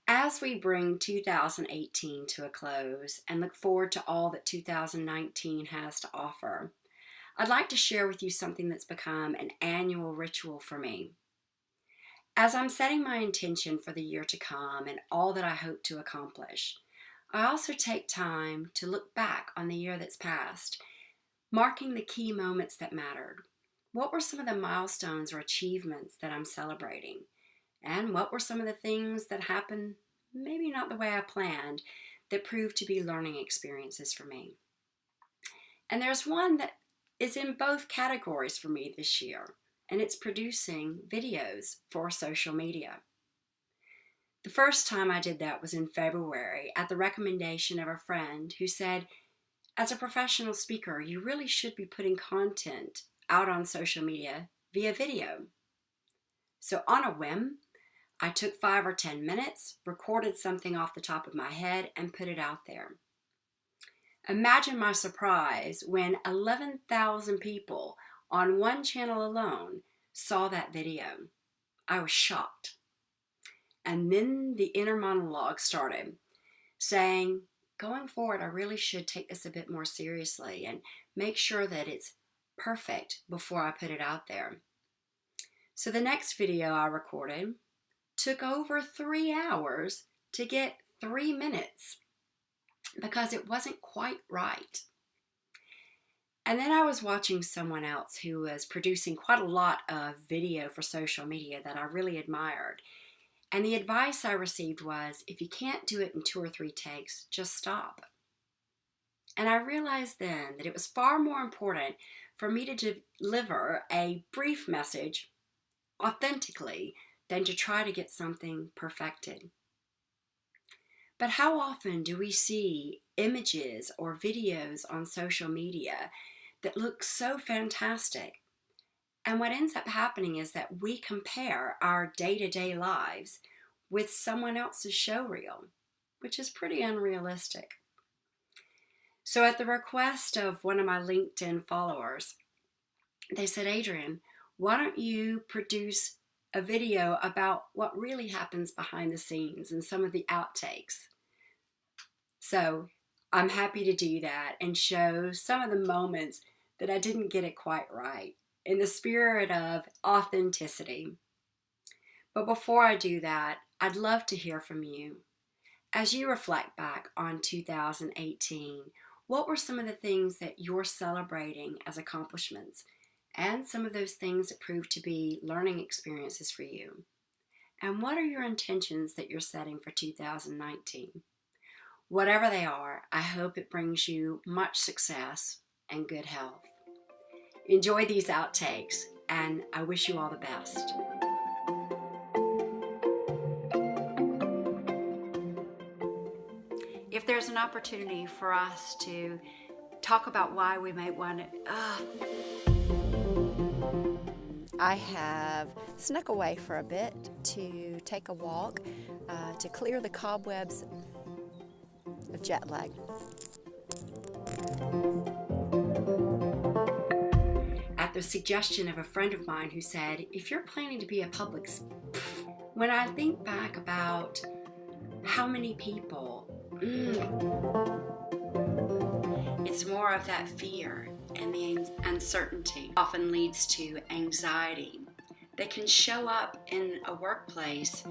As we bring 2018 to a close and look forward to all that 2019 has to offer, I'd like to share with you something that's become an annual ritual for me. As I'm setting my intention for the year to come and all that I hope to accomplish, I also take time to look back on the year that's passed, marking the key moments that mattered. What were some of the milestones or achievements that I'm celebrating? And what were some of the things that happened, maybe not the way I planned, that proved to be learning experiences for me? And there's one that is in both categories for me this year, and it's producing videos for social media. The first time I did that was in February at the recommendation of a friend who said, as a professional speaker, you really should be putting content out on social media via video. So on a whim, I took 5 or 10 minutes, recorded something off the top of my head, and put it out there. Imagine my surprise when 11,000 people on one channel alone saw that video. I was shocked. And then the inner monologue started, saying, going forward, I really should take this a bit more seriously and make sure that it's perfect before I put it out there. So the next video I recorded took over 3 hours to get 3 minutes because it wasn't quite right. And then I was watching someone else who was producing quite a lot of video for social media that I really admired. And the advice I received was, if you can't do it in 2 or 3 takes, just stop. And I realized then that it was far more important for me to deliver a brief message authentically than to try to get something perfected. But how often do we see images or videos on social media that look so fantastic? And what ends up happening is that we compare our day-to-day lives with someone else's showreel, which is pretty unrealistic. So at the request of one of my LinkedIn followers, they said, Adrienne, why don't you produce a video about what really happens behind the scenes and some of the outtakes? So I'm happy to do that and show some of the moments that I didn't get it quite right in the spirit of authenticity. But before I do that, I'd love to hear from you. As you reflect back on 2018, what were some of the things that you're celebrating as accomplishments? And some of those things that proved to be learning experiences for you? And what are your intentions that you're setting for 2019? Whatever they are, I hope it brings you much success and good health. Enjoy these outtakes, and I wish you all the best. If there's an opportunity for us to talk about why we might want to... I have snuck away for a bit to take a walk to clear the cobwebs of jet lag. At the suggestion of a friend of mine who said, if you're planning to be a public... When I think back about how many people... It's more of that fear, and the uncertainty often leads to anxiety that can show up in a workplace